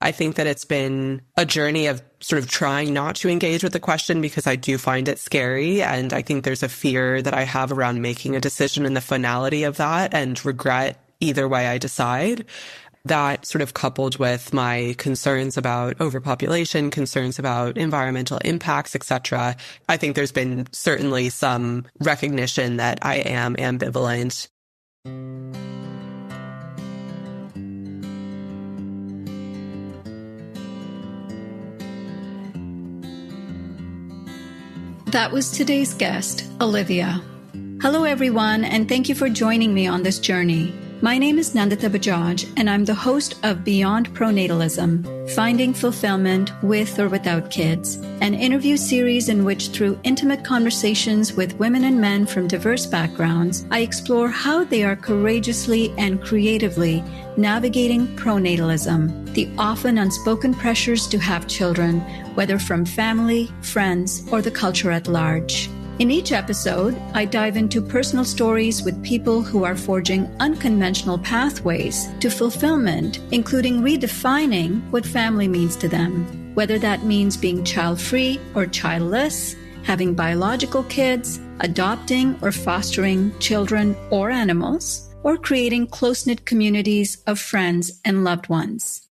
I think that it's been a journey of sort of trying not to engage with the question because I do find it scary. And I think there's a fear that I have around making a decision and the finality of that and regret either way I decide. That sort of coupled with my concerns about overpopulation, concerns about environmental impacts, etc. I think there's been certainly some recognition that I am ambivalent. That was today's guest, Olivia. Hello, everyone, and thank you for joining me on this journey. My name is Nandita Bajaj, and I'm the host of Beyond Pronatalism, Finding Fulfillment with or Without Kids, an interview series in which, through intimate conversations with women and men from diverse backgrounds, I explore how they are courageously and creatively navigating pronatalism, the often unspoken pressures to have children, whether from family, friends, or the culture at large. In each episode, I dive into personal stories with people who are forging unconventional pathways to fulfillment, including redefining what family means to them, whether that means being child-free or childless, having biological kids, adopting or fostering children or animals, or creating close-knit communities of friends and loved ones.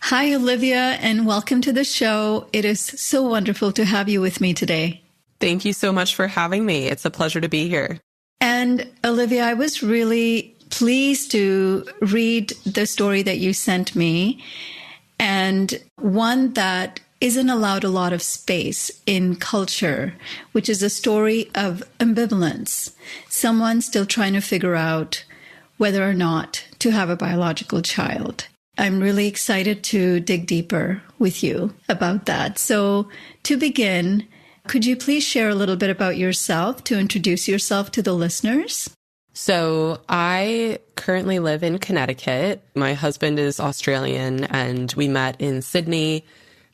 Hi, Olivia, and welcome to the show. It is so wonderful to have you with me today. Thank you so much for having me. It's a pleasure to be here. And Olivia, I was really pleased to read the story that you sent me, and one that isn't allowed a lot of space in culture, which is a story of ambivalence. Someone still trying to figure out whether or not to have a biological child. I'm really excited to dig deeper with you about that. So to begin, could you please share a little bit about yourself to introduce yourself to the listeners? So I currently live in Connecticut. My husband is Australian and we met in Sydney.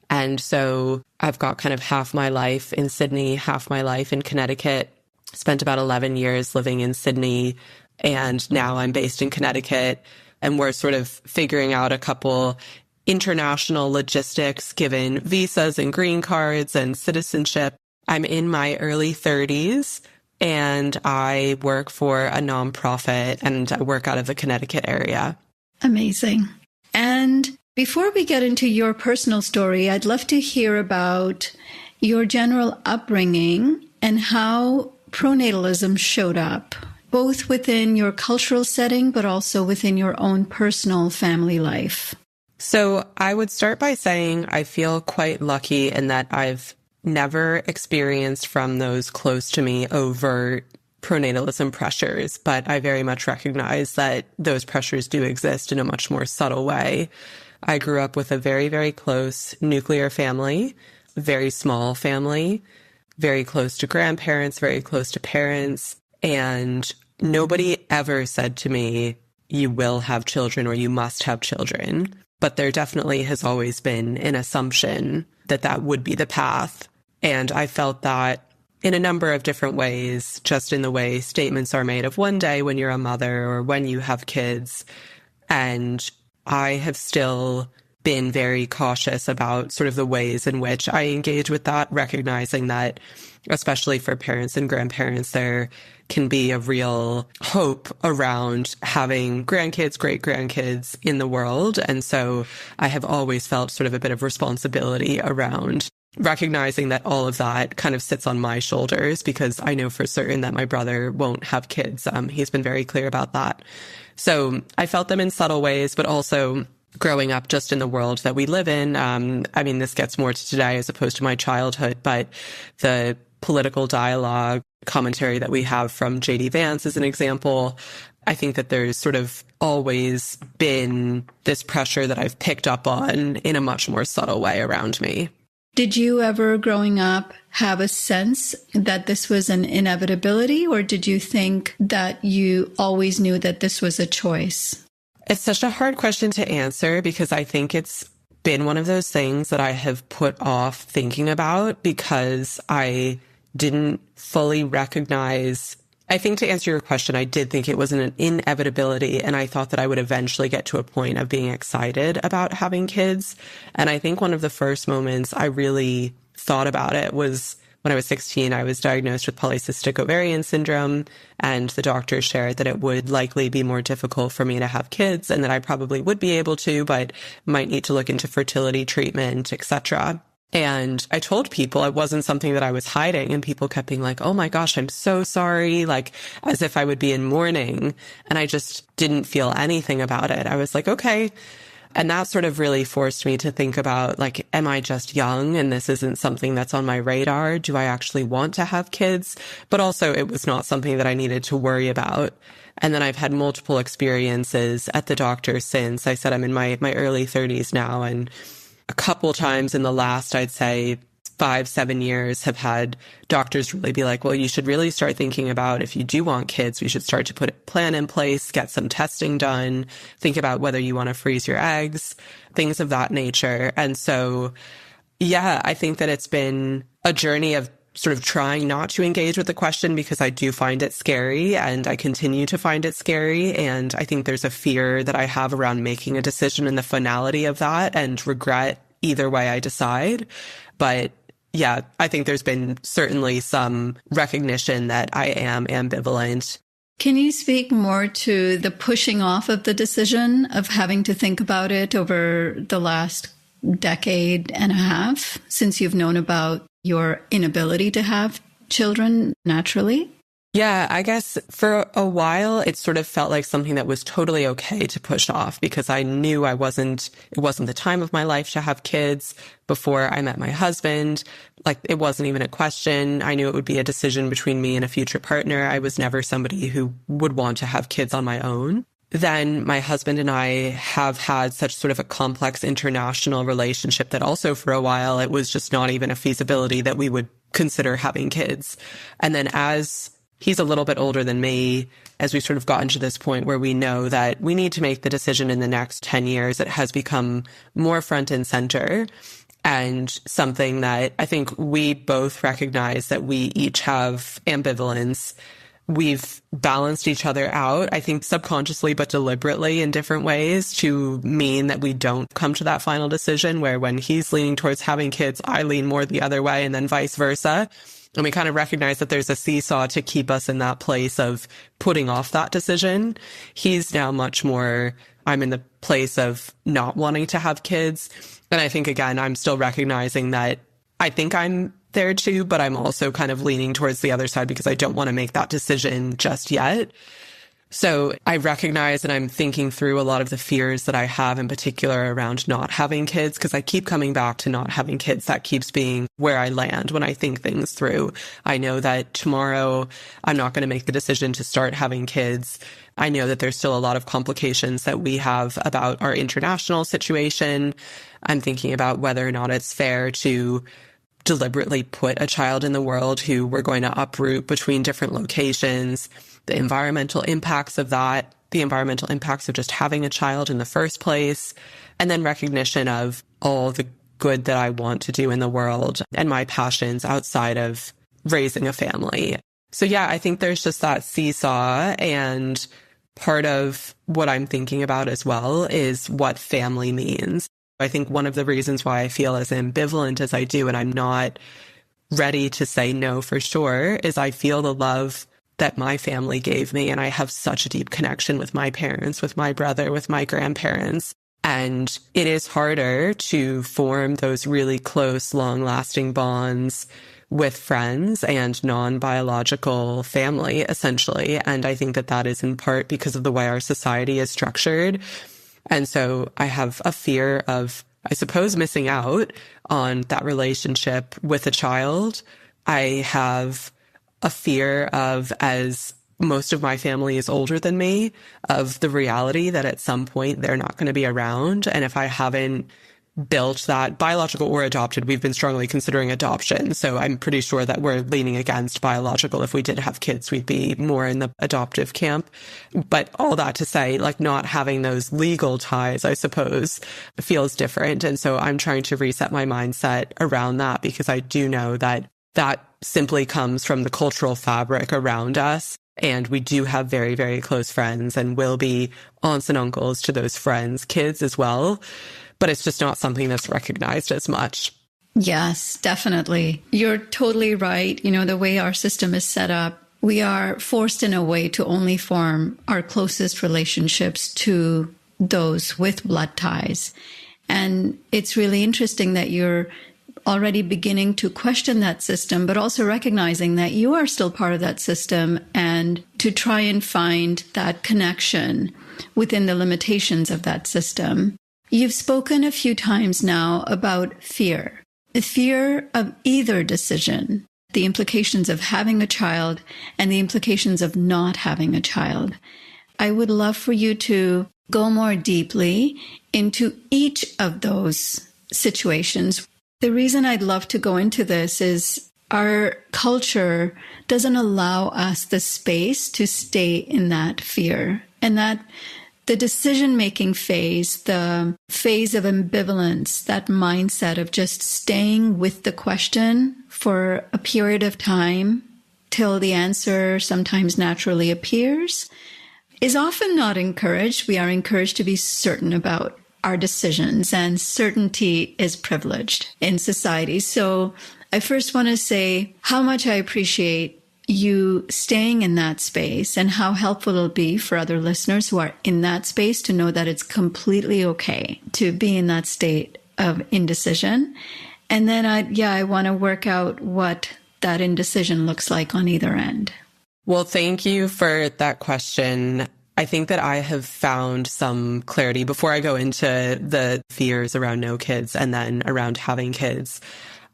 And so I've got kind of half my life in Sydney, half my life in Connecticut. Spent about 11 years living in Sydney and now I'm based in Connecticut. And we're sort of figuring out a couple international logistics given visas and green cards and citizenship. I'm in my early 30s and I work for a nonprofit and I work out of the Connecticut area. Amazing. And before we get into your personal story, I'd love to hear about your general upbringing and how pronatalism showed up, both within your cultural setting, but also within your own personal family life. So I would start by saying I feel quite lucky in that I've never experienced from those close to me overt pronatalism pressures, but I very much recognize that those pressures do exist in a much more subtle way. I grew up with a very, very close nuclear family, very small family, very close to grandparents, very close to parents, and nobody ever said to me, you will have children or you must have children. But there definitely has always been an assumption that that would be the path. And I felt that in a number of different ways, just in the way statements are made of one day when you're a mother or when you have kids. And I have still been very cautious about sort of the ways in which I engage with that, recognizing that, especially for parents and grandparents, there can be a real hope around having grandkids, great-grandkids in the world. And so I have always felt sort of a bit of responsibility around recognizing that all of that kind of sits on my shoulders because I know for certain that my brother won't have kids. He's been very clear about that. So I felt them in subtle ways, but also growing up just in the world that we live in. I mean, this gets more to today as opposed to my childhood, but the political dialogue commentary that we have from J.D. Vance as an example, I think that there's sort of always been this pressure that I've picked up on in a much more subtle way around me. Did you ever, growing up, have a sense that this was an inevitability, or did you think that you always knew that this was a choice? It's such a hard question to answer because I think it's been one of those things that I have put off thinking about because I didn't fully recognize I think to answer your question, I did think it was an inevitability, and I thought that I would eventually get to a point of being excited about having kids. And I think one of the first moments I really thought about it was when I was 16. I was diagnosed with polycystic ovarian syndrome, and the doctor shared that it would likely be more difficult for me to have kids and that I probably would be able to, but might need to look into fertility treatment, etc. And I told people it wasn't something that I was hiding, and people kept being like, oh my gosh, I'm so sorry, like as if I would be in mourning. And I just didn't feel anything about it. I was like, okay. And that sort of really forced me to think about, like, am I just young and this isn't something that's on my radar? Do I actually want to have kids? But also it was not something that I needed to worry about. And then I've had multiple experiences at the doctor since. I said I'm in my early 30s now, and a couple times in the last, I'd say 5-7 years, have had doctors really be like, well, you should really start thinking about if you do want kids, we should start to put a plan in place, get some testing done, think about whether you want to freeze your eggs, things of that nature. And so, yeah, I think that it's been a journey of sort of trying not to engage with the question because I do find it scary, and I continue to find it scary. And I think there's a fear that I have around making a decision and the finality of that, and regret either way I decide. But yeah, I think there's been certainly some recognition that I am ambivalent. Can you speak more to the pushing off of the decision of having to think about it over the last decade and a half since you've known about your inability to have children naturally? Yeah, I guess for a while, it sort of felt like something that was totally okay to push off because I knew it wasn't the time of my life to have kids before I met my husband. Like, it wasn't even a question. I knew it would be a decision between me and a future partner. I was never somebody who would want to have kids on my own. Then my husband and I have had such sort of a complex international relationship that also for a while, it was just not even a feasibility that we would consider having kids. And then as he's a little bit older than me, as we've sort of gotten to this point where we know that we need to make the decision in the next 10 years, it has become more front and center, and something that I think we both recognize that we each have ambivalence. We've balanced each other out, I think subconsciously but deliberately in different ways, to mean that we don't come to that final decision where when he's leaning towards having kids, I lean more the other way, and then vice versa. And we kind of recognize that there's a seesaw to keep us in that place of putting off that decision. He's now much more, I'm in the place of not wanting to have kids. And I think, again, I'm still recognizing that I think I'm there too, but I'm also kind of leaning towards the other side because I don't want to make that decision just yet. So I recognize and I'm thinking through a lot of the fears that I have in particular around not having kids, because I keep coming back to not having kids. That keeps being where I land when I think things through. I know that tomorrow I'm not going to make the decision to start having kids. I know that there's still a lot of complications that we have about our international situation. I'm thinking about whether or not it's fair to deliberately put a child in the world who we're going to uproot between different locations, the environmental impacts of that, the environmental impacts of just having a child in the first place, and then recognition of all the good that I want to do in the world and my passions outside of raising a family. So yeah, I think there's just that seesaw, and part of what I'm thinking about as well is what family means. I think one of the reasons why I feel as ambivalent as I do, and I'm not ready to say no for sure, is I feel the love that my family gave me. And I have such a deep connection with my parents, with my brother, with my grandparents. And it is harder to form those really close, long-lasting bonds with friends and non-biological family, essentially. And I think that that is in part because of the way our society is structured. And so I have a fear of, I suppose, missing out on that relationship with a child. I have a fear of, as most of my family is older than me, of the reality that at some point they're not going to be around. And if I haven't built that, biological or adopted, we've been strongly considering adoption. So I'm pretty sure that we're leaning against biological. If we did have kids, we'd be more in the adoptive camp. But all that to say, like, not having those legal ties, I suppose, feels different. And so I'm trying to reset my mindset around that, because I do know that that simply comes from the cultural fabric around us. And we do have very, very close friends and will be aunts and uncles to those friends' kids as well. But it's just not something that's recognized as much. Yes, definitely. You're totally right. The way our system is set up, we are forced in a way to only form our closest relationships to those with blood ties. And it's really interesting that you're already beginning to question that system, but also recognizing that you are still part of that system and to try and find that connection within the limitations of that system. You've spoken a few times now about fear, the fear of either decision, the implications of having a child and the implications of not having a child. I would love for you to go more deeply into each of those situations. The reason I'd love to go into this is our culture doesn't allow us the space to stay in that fear, and that the decision-making phase, the phase of ambivalence, that mindset of just staying with the question for a period of time till the answer sometimes naturally appears, is often not encouraged. We are encouraged to be certain about our decisions, and certainty is privileged in society. So I first want to say how much I appreciate you staying in that space and how helpful it'll be for other listeners who are in that space to know that it's completely okay to be in that state of indecision. And then I want to work out what that indecision looks like on either end. Well, thank you for that question. I think that I have found some clarity before I go into the fears around no kids and then around having kids.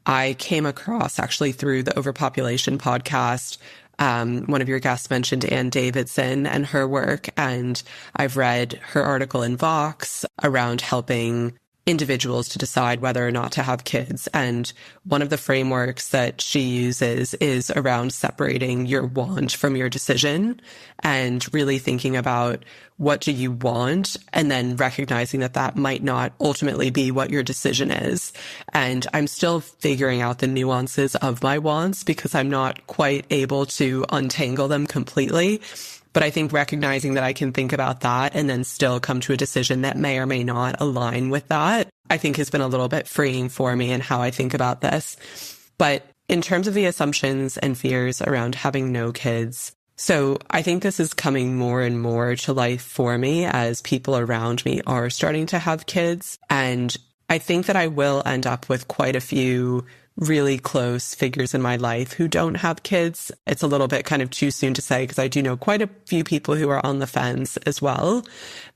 I came across actually through the Overpopulation podcast. One of your guests mentioned Ann Davidson and her work, and I've read her article in Vox around helping individuals to decide whether or not to have kids. And one of the frameworks that she uses is around separating your want from your decision and really thinking about what do you want and then recognizing that that might not ultimately be what your decision is. And I'm still figuring out the nuances of my wants because I'm not quite able to untangle them completely. But I think recognizing that I can think about that and then still come to a decision that may or may not align with that, I think has been a little bit freeing for me in how I think about this. But in terms of the assumptions and fears around having no kids, so I think this is coming more and more to life for me as people around me are starting to have kids. And I think that I will end up with quite a few really close figures in my life who don't have kids. It's a little bit kind of too soon to say because I do know quite a few people who are on the fence as well.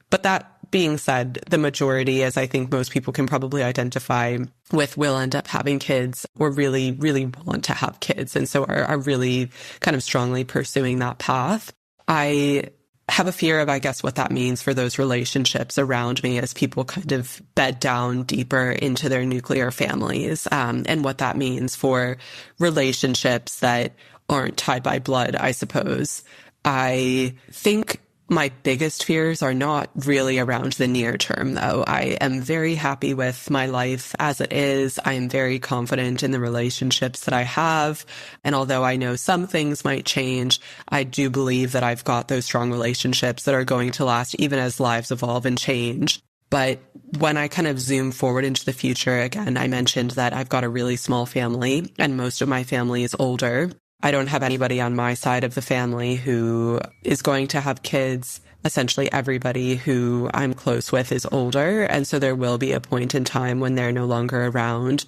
But that being said, the majority, as I think most people can probably identify with, will end up having kids or really, really want to have kids. And so are really kind of strongly pursuing that path. I have a fear of, I guess, what that means for those relationships around me as people kind of bed down deeper into their nuclear families, and what that means for relationships that aren't tied by blood, I suppose. I think my biggest fears are not really around the near term, though. I am very happy with my life as it is. I am very confident in the relationships that I have. And although I know some things might change, I do believe that I've got those strong relationships that are going to last even as lives evolve and change. But when I kind of zoom forward into the future, again, I mentioned that I've got a really small family and most of my family is older. I don't have anybody on my side of the family who is going to have kids. Essentially, everybody who I'm close with is older. And so there will be a point in time when they're no longer around.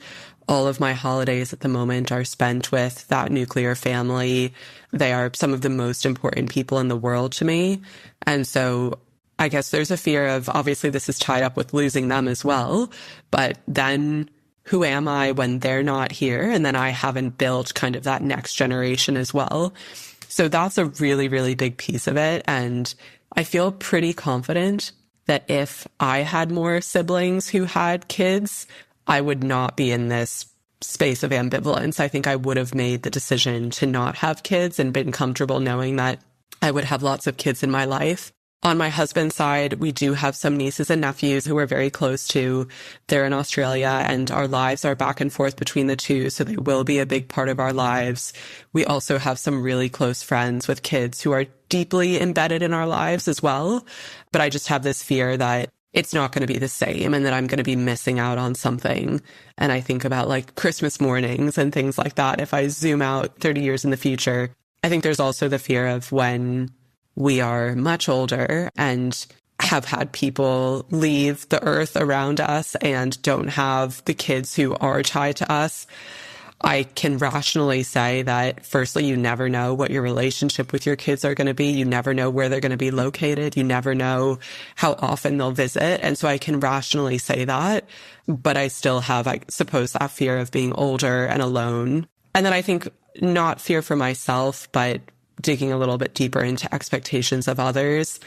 All of my holidays at the moment are spent with that nuclear family. They are some of the most important people in the world to me. And so I guess there's a fear of, obviously this is tied up with losing them as well, but then who am I when they're not here? And then I haven't built kind of that next generation as well. So that's a really, really big piece of it. And I feel pretty confident that if I had more siblings who had kids, I would not be in this space of ambivalence. I think I would have made the decision to not have kids and been comfortable knowing that I would have lots of kids in my life. On my husband's side, we do have some nieces and nephews who we're very close to. They're in Australia, and our lives are back and forth between the two, so they will be a big part of our lives. We also have some really close friends with kids who are deeply embedded in our lives as well. But I just have this fear that it's not going to be the same and that I'm going to be missing out on something. And I think about like Christmas mornings and things like that. If I zoom out 30 years in the future, I think there's also the fear of when we are much older and have had people leave the earth around us and don't have the kids who are tied to us. I can rationally say that, firstly, you never know what your relationship with your kids are going to be. You never know where they're going to be located. You never know how often they'll visit. And so I can rationally say that, but I still have, I suppose, that fear of being older and alone. And then I think not fear for myself, but digging a little bit deeper into expectations of others.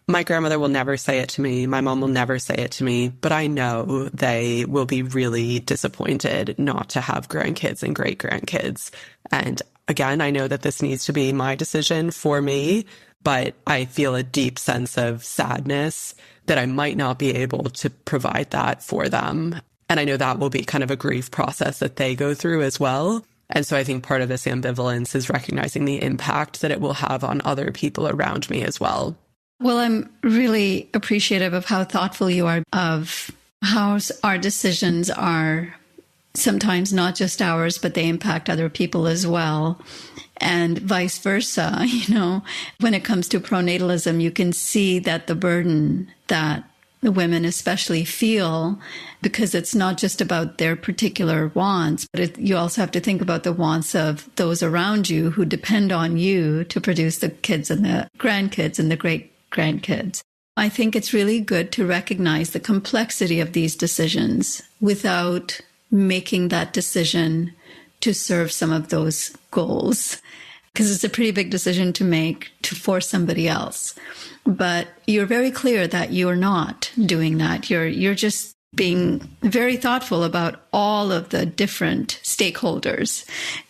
My grandmother will never say it to me. My mom will never say it to me, but I know they will be really disappointed not to have grandkids and great grandkids. And again, I know that this needs to be my decision for me, but I feel a deep sense of sadness that I might not be able to provide that for them. And I know that will be kind of a grief process that they go through as well. And so I think part of this ambivalence is recognizing the impact that it will have on other people around me as well. Well, I'm really appreciative of how thoughtful you are of how our decisions are sometimes not just ours, but they impact other people as well. And vice versa, when it comes to pronatalism, you can see that the burden that the women especially feel, because it's not just about their particular wants, but you also have to think about the wants of those around you who depend on you to produce the kids and the grandkids and the great-grandkids. I think it's really good to recognize the complexity of these decisions without making that decision to serve some of those goals, because it's a pretty big decision to make to force somebody else. But you're very clear that you're not doing that. You're just being very thoughtful about all of the different stakeholders,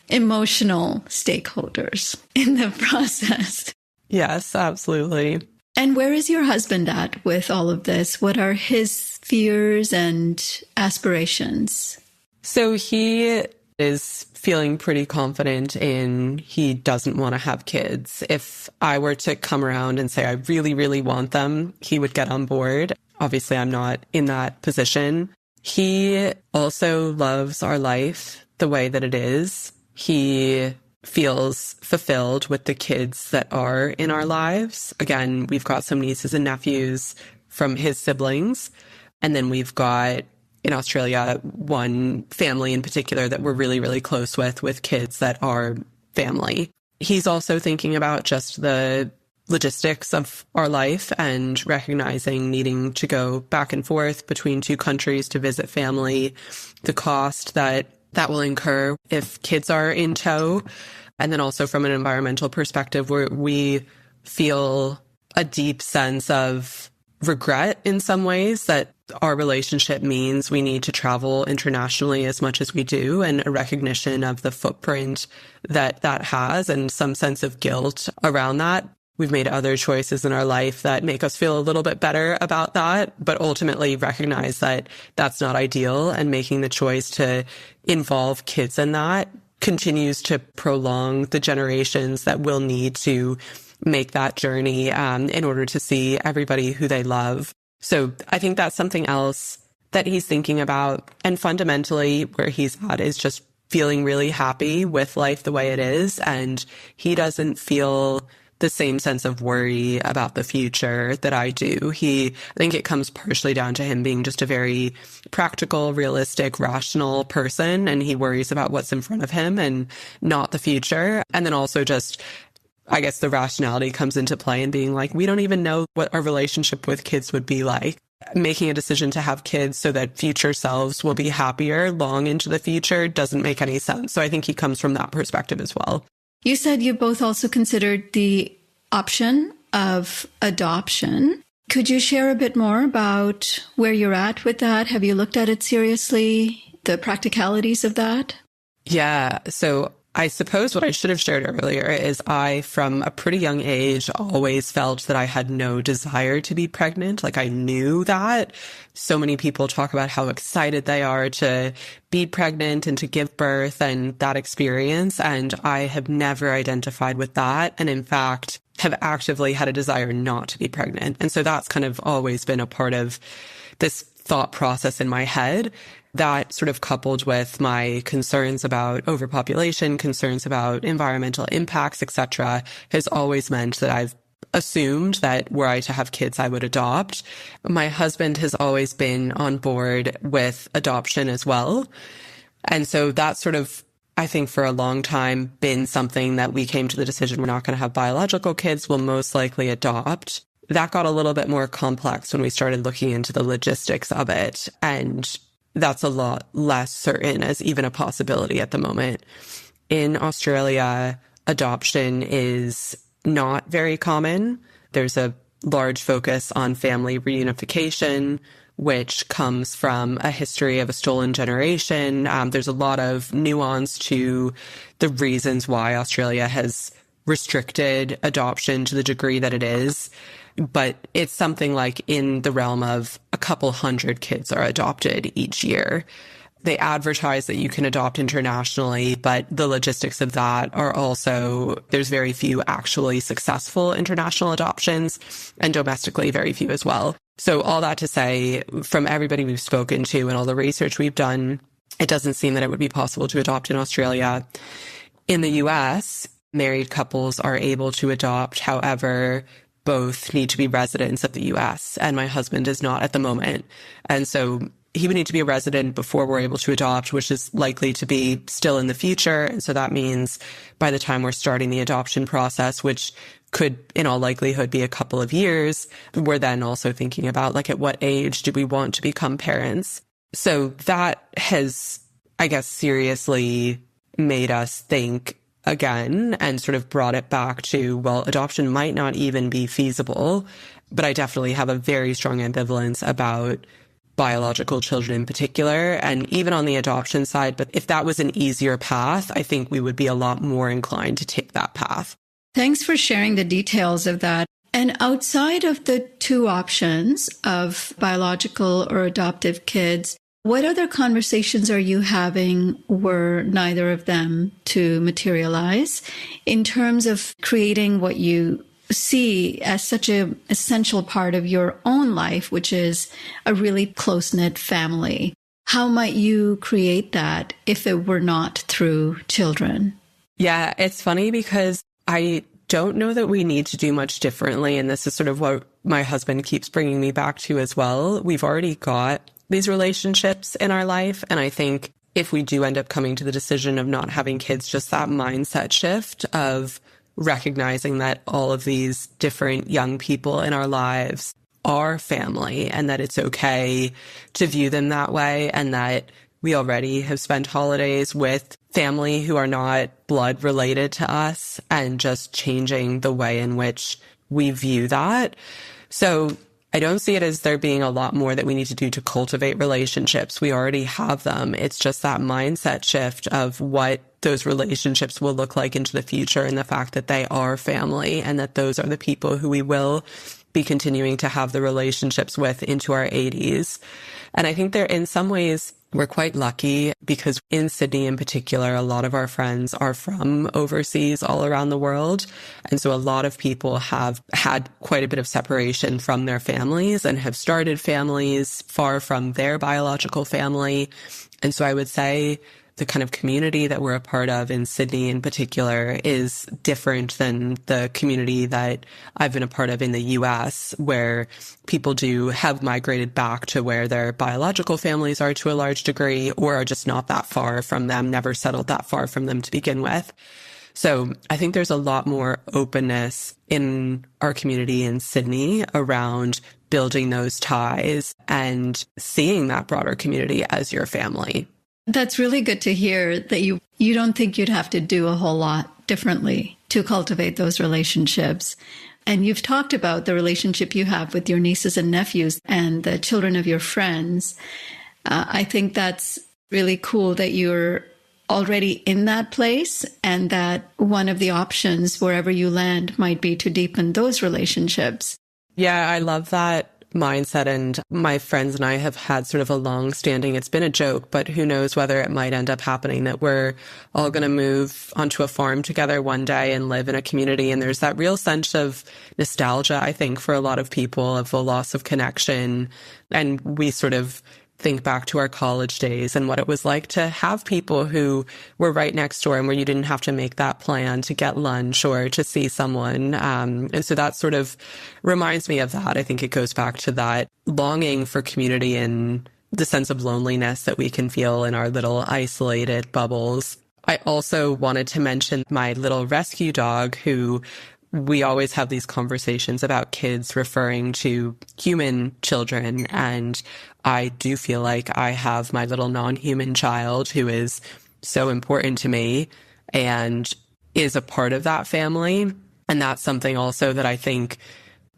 emotional stakeholders in the process. Yes, absolutely. And where is your husband at with all of this? What are his fears and aspirations? So he is feeling pretty confident he doesn't want to have kids. If I were to come around and say, I really, really want them, he would get on board. Obviously, I'm not in that position. He also loves our life the way that it is. He feels fulfilled with the kids that are in our lives. Again, we've got some nieces and nephews from his siblings. And then we've got, in Australia, one family in particular that we're really, really close with kids that are family. He's also thinking about just the logistics of our life and recognizing needing to go back and forth between two countries to visit family, the cost that will incur if kids are in tow. And then also from an environmental perspective, where we feel a deep sense of regret in some ways that our relationship means we need to travel internationally as much as we do, and a recognition of the footprint that has and some sense of guilt around that. We've made other choices in our life that make us feel a little bit better about that, but ultimately recognize that that's not ideal, and making the choice to involve kids in that continues to prolong the generations that will need to make that journey in order to see everybody who they love. So I think that's something else that he's thinking about. And fundamentally, where he's at is just feeling really happy with life the way it is. And he doesn't feel the same sense of worry about the future that I do. I think it comes partially down to him being just a very practical, realistic, rational person. And he worries about what's in front of him and not the future. And then also just, I guess the rationality comes into play in being like, we don't even know what our relationship with kids would be like. Making a decision to have kids so that future selves will be happier long into the future doesn't make any sense. So I think he comes from that perspective as well. You said you both also considered the option of adoption. Could you share a bit more about where you're at with that? Have you looked at it seriously? The practicalities of that? Yeah. So I suppose what I should have shared earlier is I, from a pretty young age, always felt that I had no desire to be pregnant. Like I knew that. So many people talk about how excited they are to be pregnant and to give birth and that experience. And I have never identified with that. And in fact, have actively had a desire not to be pregnant. And so that's kind of always been a part of this thought process in my head. That sort of coupled with my concerns about overpopulation, concerns about environmental impacts, etc., has always meant that I've assumed that were I to have kids, I would adopt. My husband has always been on board with adoption as well. And so that's sort of, I think for a long time, been something that we came to the decision we're not going to have biological kids, we'll most likely adopt. That got a little bit more complex when we started looking into the logistics of it. And that's a lot less certain as even a possibility at the moment. In Australia, adoption is not very common. There's a large focus on family reunification, which comes from a history of a stolen generation. There's a lot of nuance to the reasons why Australia has restricted adoption to the degree that it is. But it's something like in the realm of a couple hundred kids are adopted each year. They advertise that you can adopt internationally, but the logistics of that are also, there's very few actually successful international adoptions, and domestically very few as well. So all that to say, from everybody we've spoken to and all the research we've done, it doesn't seem that it would be possible to adopt in Australia. In the US, married couples are able to adopt. However, both need to be residents of the US, and my husband is not at the moment. And so he would need to be a resident before we're able to adopt, which is likely to be still in the future. And so that means by the time we're starting the adoption process, which could in all likelihood be a couple of years, we're then also thinking about like at what age do we want to become parents? So that has, I guess, seriously made us think again and sort of brought it back to, well, adoption might not even be feasible, but I definitely have a very strong ambivalence about biological children in particular, and even on the adoption side. But if that was an easier path, I think we would be a lot more inclined to take that path. Thanks for sharing the details of that. And outside of the two options of biological or adoptive kids, what other conversations are you having were neither of them to materialize in terms of creating what you see as such an essential part of your own life, which is a really close-knit family? How might you create that if it were not through children? Yeah, it's funny because I don't know that we need to do much differently. And this is sort of what my husband keeps bringing me back to as well. We've already got these relationships in our life. And I think if we do end up coming to the decision of not having kids, just that mindset shift of recognizing that all of these different young people in our lives are family and that it's okay to view them that way, and that we already have spent holidays with family who are not blood related to us, and just changing the way in which we view that. So I don't see it as there being a lot more that we need to do to cultivate relationships. We already have them. It's just that mindset shift of what those relationships will look like into the future, and the fact that they are family and that those are the people who we will be continuing to have the relationships with into our 80s. And I think in some ways, we're quite lucky because in Sydney in particular, a lot of our friends are from overseas all around the world. And so a lot of people have had quite a bit of separation from their families and have started families far from their biological family. And so I would say the kind of community that we're a part of in Sydney in particular is different than the community that I've been a part of in the US, where people do have migrated back to where their biological families are to a large degree, or are just not that far from them, never settled that far from them to begin with. So I think there's a lot more openness in our community in Sydney around building those ties and seeing that broader community as your family. That's really good to hear that you don't think you'd have to do a whole lot differently to cultivate those relationships. And you've talked about the relationship you have with your nieces and nephews and the children of your friends. I think that's really cool that you're already in that place, and that one of the options wherever you land might be to deepen those relationships. Yeah, I love that mindset. And my friends and I have had sort of a long-standing, it's been a joke, but who knows whether it might end up happening, that we're all going to move onto a farm together one day and live in a community. And there's that real sense of nostalgia, I think, for a lot of people, of the loss of connection. And we sort of think back to our college days and what it was like to have people who were right next door and where you didn't have to make that plan to get lunch or to see someone. And so that sort of reminds me of that. I think it goes back to that longing for community and the sense of loneliness that we can feel in our little isolated bubbles. I also wanted to mention my little rescue dog, who we always have these conversations about kids referring to human children. And I do feel like I have my little non-human child who is so important to me and is a part of that family. And that's something also that I think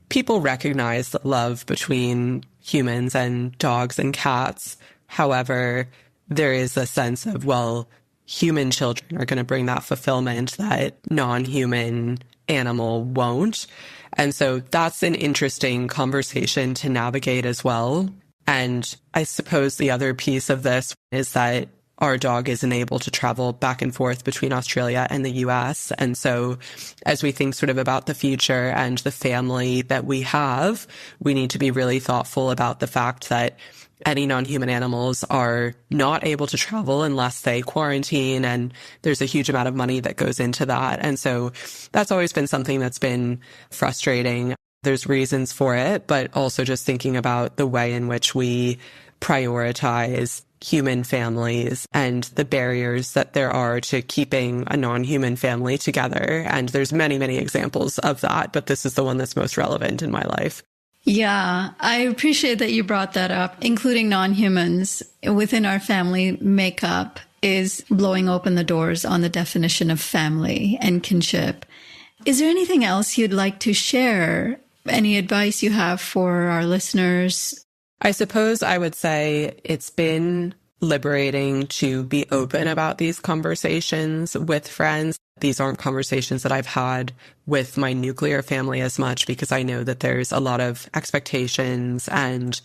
people recognize, the love between humans and dogs and cats. However, there is a sense of, well, human children are going to bring that fulfillment that non-human animal won't. And so that's an interesting conversation to navigate as well. And I suppose the other piece of this is that our dog isn't able to travel back and forth between Australia and the US. And so as we think sort of about the future and the family that we have, we need to be really thoughtful about the fact that any non-human animals are not able to travel unless they quarantine, and there's a huge amount of money that goes into that. And so that's always been something that's been frustrating. There's reasons for it, but also just thinking about the way in which we prioritize human families and the barriers that there are to keeping a non-human family together. And there's many, many examples of that, but this is the one that's most relevant in my life. Yeah, I appreciate that you brought that up. Including non-humans within our family makeup is blowing open the doors on the definition of family and kinship. Is there anything else you'd like to share? Any advice you have for our listeners? I suppose I would say it's been liberating to be open about these conversations with friends. These aren't conversations that I've had with my nuclear family as much, because I know that there's a lot of expectations and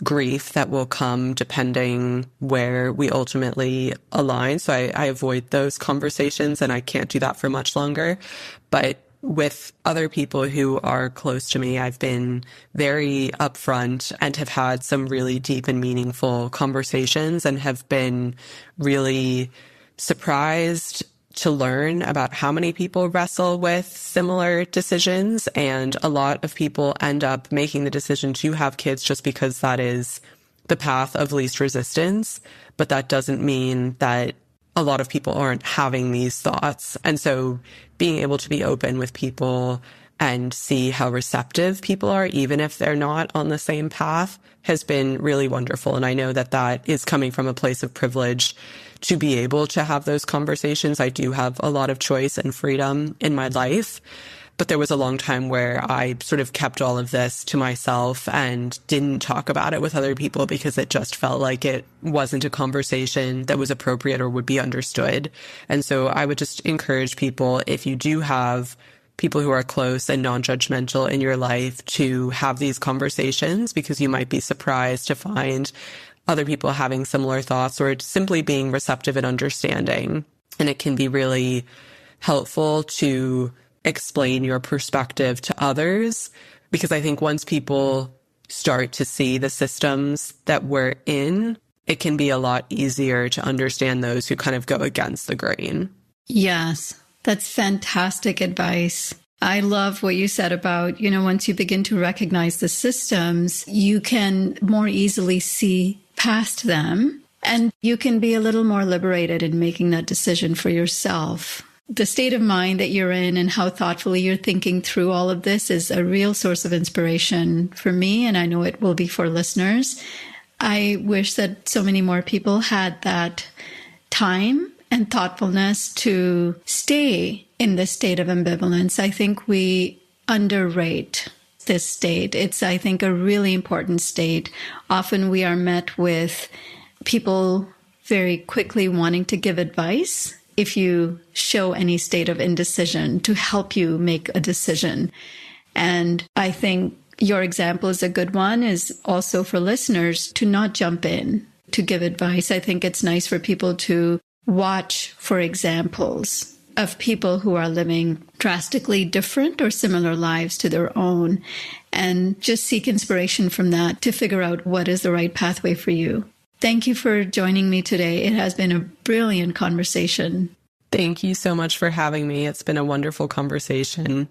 grief that will come depending where we ultimately align. So I avoid those conversations, and I can't do that for much longer. But with other people who are close to me, I've been very upfront and have had some really deep and meaningful conversations, and have been really surprised to learn about how many people wrestle with similar decisions. And a lot of people end up making the decision to have kids just because that is the path of least resistance. But that doesn't mean that a lot of people aren't having these thoughts. And so being able to be open with people and see how receptive people are, even if they're not on the same path, has been really wonderful. And I know that that is coming from a place of privilege to be able to have those conversations. I do have a lot of choice and freedom in my life, but there was a long time where I sort of kept all of this to myself and didn't talk about it with other people because it just felt like it wasn't a conversation that was appropriate or would be understood. And so I would just encourage people, if you do have people who are close and non-judgmental in your life, to have these conversations, because you might be surprised to find other people having similar thoughts or simply being receptive and understanding. And it can be really helpful to explain your perspective to others, because I think once people start to see the systems that we're in, it can be a lot easier to understand those who kind of go against the grain. Yes, that's fantastic advice. I love what you said about, once you begin to recognize the systems, you can more easily see past them, and you can be a little more liberated in making that decision for yourself. The state of mind that you're in and how thoughtfully you're thinking through all of this is a real source of inspiration for me, and I know it will be for listeners. I wish that so many more people had that time and thoughtfulness to stay in this state of ambivalence. I think we underrate this state. It's, I think, a really important state. Often we are met with people very quickly wanting to give advice if you show any state of indecision to help you make a decision. And I think your example is a good one, is also for listeners to not jump in to give advice. I think it's nice for people to watch for examples of people who are living drastically different or similar lives to their own, and just seek inspiration from that to figure out what is the right pathway for you. Thank you for joining me today. It has been a brilliant conversation. Thank you so much for having me. It's been a wonderful conversation.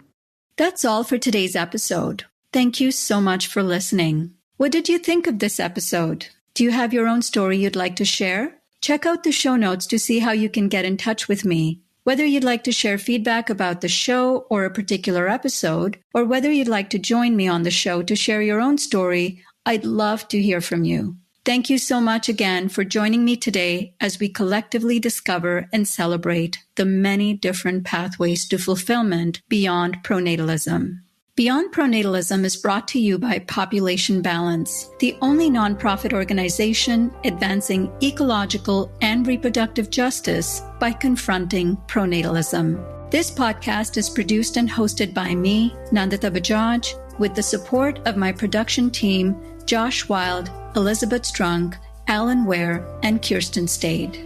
That's all for today's episode. Thank you so much for listening. What did you think of this episode? Do you have your own story you'd like to share? Check out the show notes to see how you can get in touch with me. Whether you'd like to share feedback about the show or a particular episode, or whether you'd like to join me on the show to share your own story, I'd love to hear from you. Thank you so much again for joining me today as we collectively discover and celebrate the many different pathways to fulfillment beyond pronatalism. Beyond Pronatalism is brought to you by Population Balance, the only nonprofit organization advancing ecological and reproductive justice by confronting pronatalism. This podcast is produced and hosted by me, Nandita Bajaj, with the support of my production team, Josh Wild, Elizabeth Strunk, Alan Ware, and Kirsten Stade.